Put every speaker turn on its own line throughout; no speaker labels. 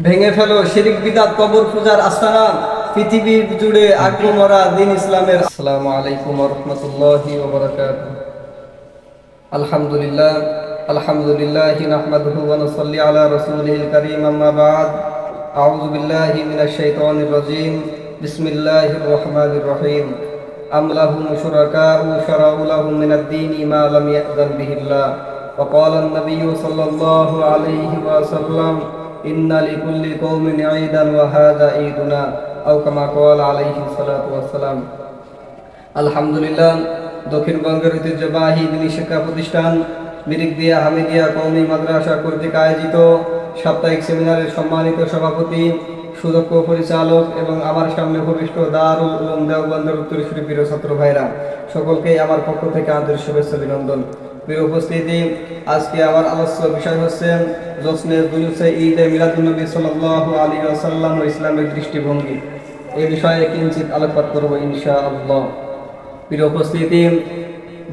ভেঙে ফেলো শিরিক বিদআত কবর পূজার আস্তানা, পৃথিবী জুড়ে আগ্রহ মরা দিন ইসলামের। আসসালামু আলাইকুম ওয়া রাহমাতুল্লাহি ওয়া বারাকাতুহু। আলহামদুলিল্লাহ আলহামদুলিল্লাহি নাহমাদুহু ওয়া নুসাল্লি আলা রাসূলিল কারীম, আম্মা বা'দ। আউযু বিল্লাহি মিনাশ শাইতানির রাজীম। বিসমিল্লাহির রহমানির রহিম। আম লাহুম শুরাকাউ শারাউ লাহুম মিনাদ দীনি মা লাম ইয়া'যান বিহিল্লাহ। ওয়া ক্বালা আন-নাবিয়্যু সাল্লাল্লাহু আলাইহি ওয়া সাল্লাম ইন্না লিকুল্লি কওমিন ঈদান ওয়া হাযা ঈদুনা, আও কামা ক্বালা আলাইহি সাল্লাতু ওয়াস সালাম। আলহামদুলিল্লাহ, দক্ষিণবঙ্গের ঐতিহ্যবাহী দিনী শিক্ষা প্রতিষ্ঠান মিরিকদিয়া হামিদিয়া কওমি মাদ্রাসা কর্তৃক আয়োজিত সাপ্তাহিক সেমিনারের সম্মানিত সভাপতি, সুদক্ষ পরিচালক এবং আমার সামনে উপবিষ্ট দারুল উলুম দেওবন্দের উত্তরসূরি প্রিয় ছাত্র ভাইরা, সকলকেই আমার পক্ষ থেকে আন্তরিক শুভেচ্ছা অভিনন্দন। প্রিয় উপস্থিতি, আজকে আমার আলোচ্য বিষয় হচ্ছে জশ্নে জুলুসে ঈদে মিলাদুন্নবী সাল্লাল্লাহু আলাইহি ওয়াসাল্লাম ও ইসলামের দৃষ্টিভঙ্গি। এই বিষয়ে কিঞ্চিত আলোকপাত করব ইনশাআল্লাহ। প্রিয় উপস্থিতি,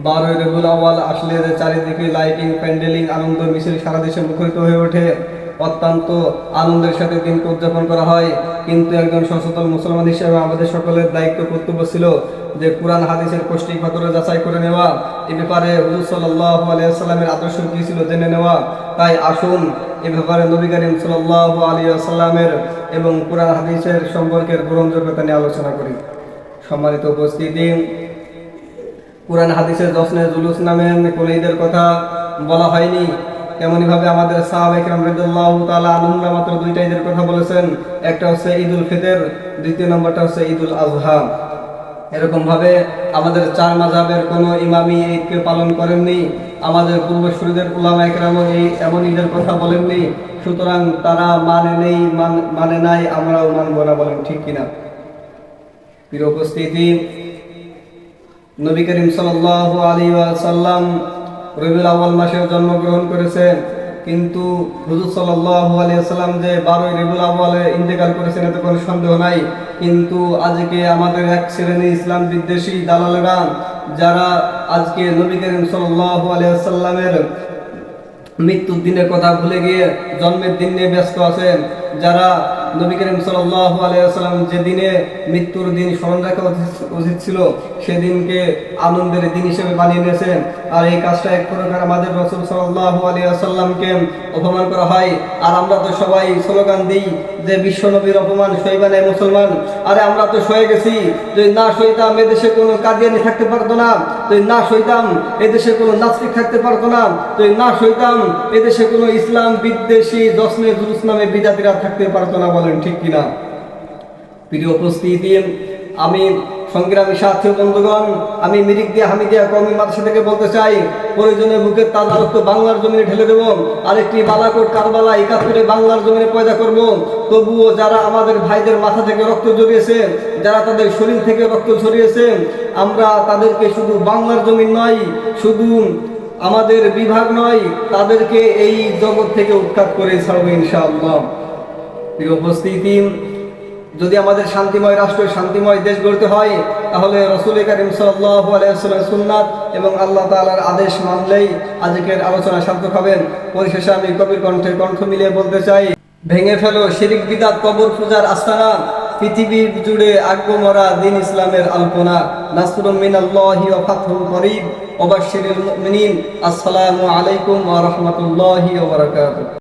12 রবিউল আউয়াল আসলে যে চারিদিকে লাইটিং, প্যান্ডেলিং, আনন্দ মিছিল সারা দেশে মুখরিত হয়ে ওঠে, অত্যন্ত আনন্দের সাথে দিনকে উদযাপন করা হয়। কিন্তু একজন সচেতন মুসলমান হিসেবে আমাদের সকলের দায়িত্ব কর্তব্য ছিল যে কোরআন হাদিসের কষ্টিক পাথরে যাচাই করে নেওয়া, এ ব্যাপারে হুজুর সাল্লাল্লাহু আলাইহি ওয়াসাল্লামের আদর্শ কী ছিল জেনে নেওয়া। তাই আসুন এ ব্যাপারে নবী করিম সাল্লাল্লাহু আলাইহি ওয়াসাল্লামের এবং কোরআন হাদিসের সম্পর্কের গ্রহণযোগ্যতা নিয়ে আলোচনা করি। সম্মানিত উপস্থিতি, কোরআন হাদিসের জশ্নে জুলুস নামে কোন ঈদের কথা বলা হয়নি। তেমনিভাবে আমাদের সাহাবা ইকরাম রাদিয়াল্লাহু তাআলা আনহুরা মাত্র দুইটা ঈদের কথা বলেছেন। একটা হচ্ছে ঈদুল ফিতর, দ্বিতীয় নম্বরটা হচ্ছে ঈদুল আযহা। এরকমভাবে আমাদের চার মাযহাবের কোনো ইমামই ঈদকে পালন করেননি। আমাদের পূর্বসূরীদের উলামা ইকরামও এই এমন ঈদের কথা বলেননি। সুতরাং তারা মানে নাই, আমরাও মানব না, বলেন ঠিক কিনা? প্রিয় উপস্থিতি, নবী করিম সাল্লাল্লাহু আলাইহি ওয়াসাল্লাম রবিউল আউয়াল মাসে জন্মগ্রহণ করেছেন, কিন্তু হুজুর সাল্লাল্লাহু আলাইহি ওয়াসাল্লাম যে 12 রবিউল আউয়ালে ইন্তেকাল করেছেন এতে কোনো সন্দেহ নাই। কিন্তু আজকে আমাদের এক শ্রেণী ইসলাম বিদ্বেষী দালালেরা, যারা আজকে নবী করিম সাল্লাল্লাহু আলাইহি ওয়াসাল্লামের মৃত্যুর দিনের কথা ভুলে গিয়ে জন্মের দিন নিয়ে ব্যস্ত আছেন, যারা নবী করিম সাল্লাল্লাহু আলাইহি ওয়াসাল্লাম যে দিনে মৃত্যুর দিন স্মরণ রাখা উচিত ছিল সেদিনকে আনন্দের দিন হিসেবে বানিয়ে নিয়েছেন। আর এই কাজটা এক প্রকার আমাদের রাসূল সাল্লাল্লাহু আলাইহি ওয়াসাল্লামকে অপমান করা হয়। আর আমরা তো সবাই স্লোগান দিই যে বিশ্ব নবীর অপমান সইবে না মুসলমান। আরে আমরা তো সয়ে গেছি। যদি না সইতাম এদেশে কোনো কাদিয়ানি থাকতে পারতো না, যদি না সইতাম এদেশে কোনো নাস্তিক থাকতে পারতো না, যদি না সইতাম এদেশে কোনো ইসলাম বিদ্বেষী জশ্নে জুলুস নামে বিদাতিরা থাকতে পারতো না, বলেন ঠিক কিনা? প্রিয় উপস্থিতি, আমি সংগ্রামী সাথী বন্ধুগণ, আমি মিরিকদিয়া হামিদিয়া কওমি মাদ্রাসা থেকে বলতে চাই, প্রয়োজনে বুকের তাজা রক্ত বাংলার জমিনে ঢেলে দেব, আরেকটি বালাকোট কারবালা ৭১ বাংলার জমিনে পয়দা করব। তবুও যারা আমাদের ভাইদের মাথা থেকে রক্ত ঝরিয়েছে, যারা তাদের শরীর থেকে রক্ত ঝরিয়েছে, আমরা তাদেরকে শুধু বাংলার জমিন নয়, শুধু আমাদের বিভাগ নয়, তাদেরকে এই জগৎ থেকে উৎখাত করে ছাড়ব ইনশাআল্লাহ। প্রিয় উপস্থিতি, যদি আমাদের শান্তিময় রাষ্ট্র, শান্তিময় দেশ গড়তে হয়, তাহলে রাসূল করিম সাল্লাল্লাহু আলাইহি ওয়াসাল্লামের সুন্নাত এবং আল্লাহ তাআলার আদেশ মানলেই আজকের আলোচনা সার্থক হবেন। পরিশেষে আমি কবির কণ্ঠে কণ্ঠ মিলিয়ে বলতে চাই, ভেঙে ফেলো শিরিক বিদআত কবর পূজার আস্তানা, পৃথিবী জুড়ে আগ্রহ মরা দিন ইসলামের আলপনা। নাসরুম মিনাল্লাহি ওয়া ফাতহুন করিব ওয়া বাশশিরিল মুমিনিন। আসসালামু আলাইকুম ওয়া রাহমাতুল্লাহি ওয়া বারাকাতুহু।